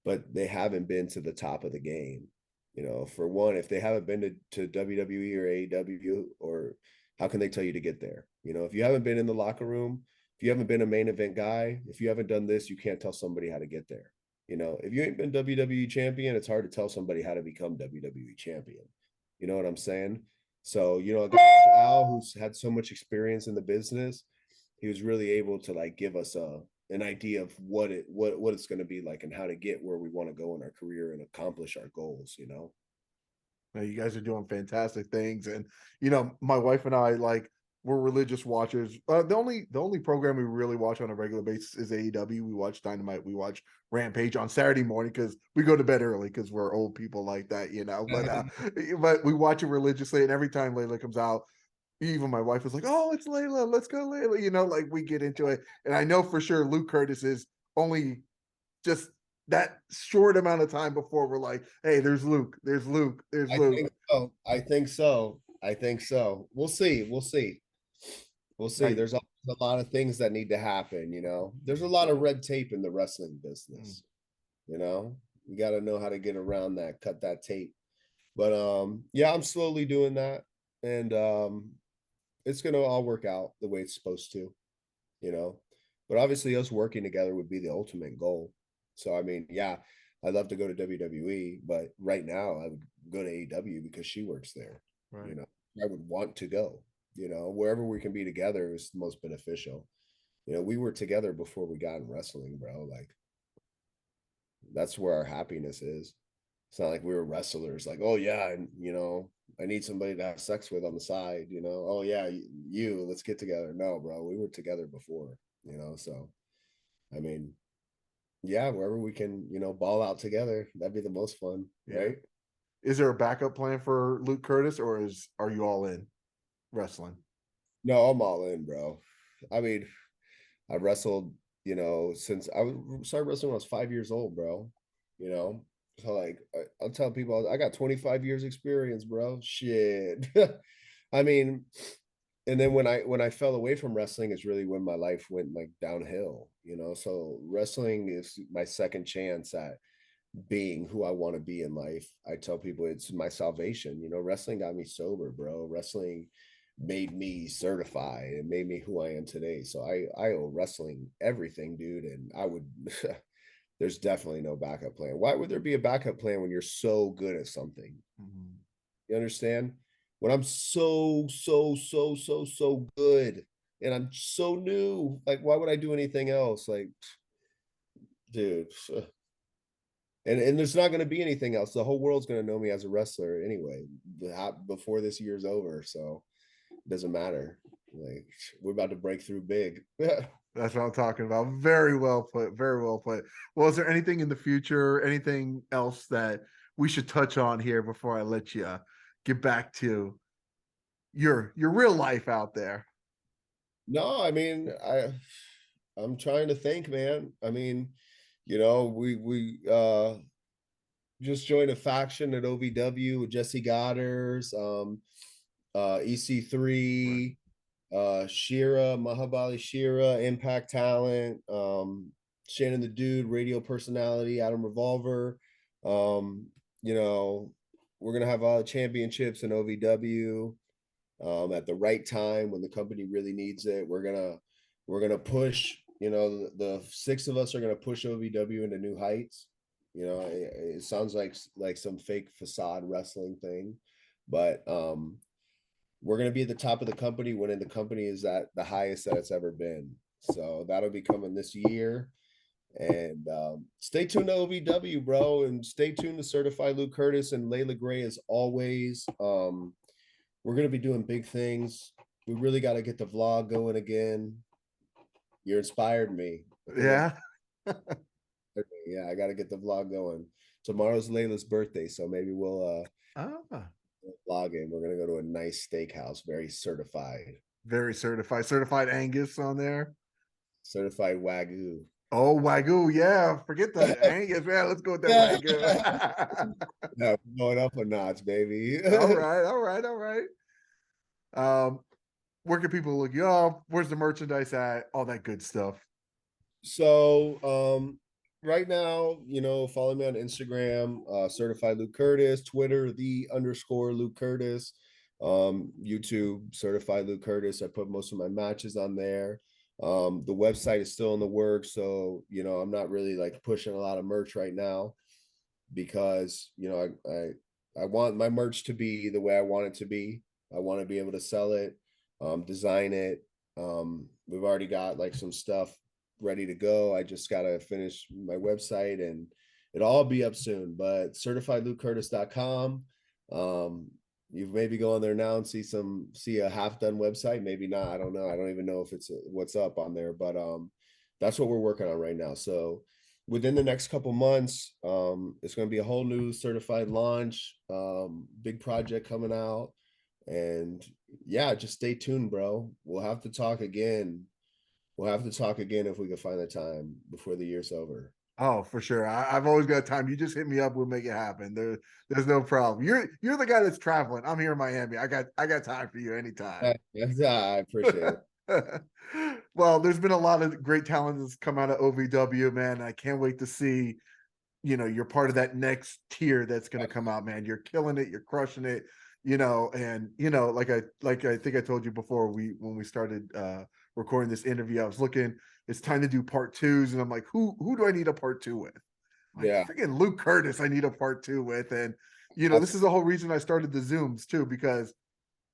but they haven't been to the top of the game. You know, for one, if they haven't been to WWE or AEW, or how can they tell you to get there? You know, if you haven't been in the locker room, if you haven't been a main event guy, if you haven't done this, you can't tell somebody how to get there. You know, if you ain't been WWE champion, it's hard to tell somebody how to become WWE champion. You know what I'm saying? So, you know, a guy like Al, who's had so much experience in the business, he was really able to like give us an idea of what it's going to be like and how to get where we want to go in our career and accomplish our goals, you know. You guys are doing fantastic things, and you know, my wife and I, like, we're religious watchers. The only program we really watch on a regular basis is AEW. We watch Dynamite, we watch Rampage on Saturday morning because we go to bed early because we're old people like that, you know. But we watch it religiously, and every time Layla comes out, even my wife was like, "Oh, it's Layla, let's go, Layla." You know, like we get into it, and I know for sure Luke Kurtis is only just that short amount of time before we're like, "Hey, there's Luke, there's Luke, there's I Luke." think so. I think so. I think so. We'll see. We'll see. We'll see. Like, There's a lot of things that need to happen, you know. There's a lot of red tape in the wrestling mm, business, you know. You got to know how to get around that, cut that tape. But yeah, I'm slowly doing that, and it's going to all work out the way it's supposed to, you know. But obviously us working together would be the ultimate goal. So I mean, yeah, I'd love to go to WWE, but right now I would go to AEW because she works there. right. You know, I would want to go. You know, wherever we can be together is the most beneficial. You know, we were together before we got in wrestling, bro. Like that's where our happiness is. It's not like we were wrestlers. Like, oh yeah, and you know, I need somebody to have sex with on the side. You know, oh yeah, you let's get together. No, bro, we were together before. You know, so I mean, yeah, wherever we can, you know, ball out together, that'd be the most fun, Yeah. right? Is there a backup plan for Luke Kurtis, or are you all in wrestling? No, I'm all in, bro. I mean, I wrestled, you know, since started wrestling when I was 5 years old, bro. You know, so like I'll tell people I got 25 years experience, bro. Shit. I mean, and then when I fell away from wrestling is really when my life went like downhill, you know. So wrestling is my second chance at being who I want to be in life. I tell people it's my salvation. You know, wrestling got me sober, bro. Wrestling made me certified and made me who I am today. So I owe wrestling everything, dude. And I would there's definitely no backup plan. Why would there be a backup plan when you're so good at something? Mhm. You understand? When I'm so good and I'm so new, like why would I do anything else? Like, dude, and there's not going to be anything else. The whole world's going to know me as a wrestler anyway before this year's over. So it doesn't matter. Like we're about to break through big. That's what I'm talking about. Very well put. Very well put. Well, is there anything in the future, anything else that we should touch on here before I let you get back to your real life out there? No, I mean I'm trying to think, man. I mean, you know, we just joined a faction at OVW with Jesse Goddard's, Right. EC3, Shira, Mahabali Shira, Impact Talent, Shannon the Dude, radio personality, Adam Revolver. Um, you know, we're gonna have all the championships in OVW at the right time when the company really needs it. We're gonna push. You know, the six of us are gonna push OVW into new heights. You know, it sounds like some fake facade wrestling thing, but we're going to be at the top of the company when the company is at the highest that it's ever been. So that'll be coming this year. And stay tuned to OVW, bro, and stay tuned to Certified Luke Kurtis and Leila Grey as always. We're going to be doing big things. We really got to get the vlog going again. You inspired me. I think Yeah. yeah, I got to get the vlog going. Tomorrow's Layla's birthday, so maybe we'll Ah, vlog in. We're gonna go to a nice steakhouse, very certified. very certified. Certified Angus on there. Certified Wagyu. Oh, Wagyu. Yeah. Forget the Angus. Yeah, let's go with that Yeah. Wagyu. No, going up a notch, baby. All right. All right. All right. Um, where can people look you up? Where's the merchandise at? All that good stuff. So right now, you know, follow me on Instagram, certified Luke Kurtis, Twitter, the _ Luke Kurtis, YouTube, certified Luke Kurtis. I put most of my matches on there. The website is still in the works, so you know, I'm not really like pushing a lot of merch right now because you know, I want my merch to be the way I want it to be. I want to be able to sell it, design it, We've already got like some stuff ready to go. I just got to finish my website and it'll all be up soon. But certifiedlukekurtis.com. You maybe go on there now and see a half done website. Maybe not. I don't know. I don't even know if it's what's up on there, but that's what we're working on right now. So within the next couple months, it's going to be a whole new certified launch, big project coming out. And yeah, just stay tuned, bro. We'll have to talk again. We'll have to talk again if we can find the time before the year's over. Oh, for sure. I've always got time. You just hit me up, we'll make it happen. There's no problem. You're the guy that's traveling. I'm here in Miami. I got time for you anytime. I appreciate it. Well, there's been a lot of great talent that's come out of OVW, man. I can't wait to see, you're part of that next tier that's going to come out, man. You're killing it. You're crushing it. And like I think I told you before when we started recording this interview, I was looking, it's time to do part twos. And I'm like, who do I need a part two with? Like, Yeah. freaking Luke Kurtis, I need a part two with. And, this is the whole reason I started the Zooms too, because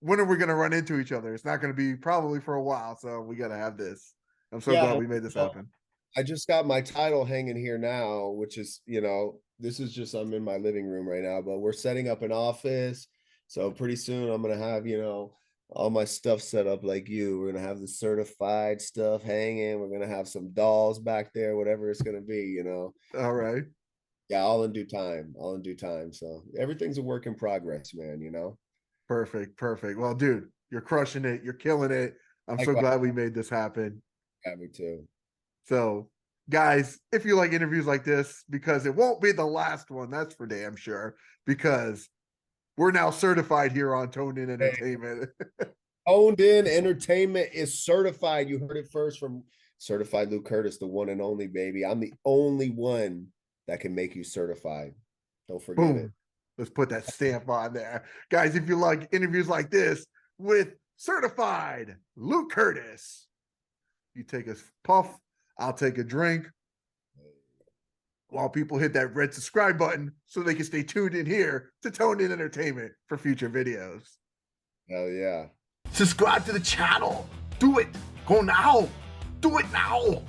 when are we going to run into each other? It's not going to be probably for a while. So we got to have this. I'm so glad we made this happen. I just got my title hanging here now, which is, this is just, I'm in my living room right now, but we're setting up an office. So pretty soon I'm going to have, all my stuff set up like you. We're going to have the certified stuff hanging. We're going to have some dolls back there, whatever it's going to be, All right. Yeah, all in due time. So everything's a work in progress, man, Perfect. Well, dude, you're crushing it. You're killing it. I'm so glad we made this happen. Yeah, me too. So, guys, if you like interviews like this, because it won't be the last one, that's for damn sure, because we're now certified here on Toned In Entertainment. Toned In Entertainment is certified. You heard it first from Certified Luke Kurtis, the one and only, baby. I'm the only one that can make you certified. Don't forget it. Let's put that stamp on there. Guys, if you like interviews like this with Certified Luke Kurtis, you take a puff, I'll take a drink, while people hit that red subscribe button so they can stay tuned in here to Toned In Entertainment for future videos. Hell yeah. Subscribe to the channel. Do it. Go now. Do it now.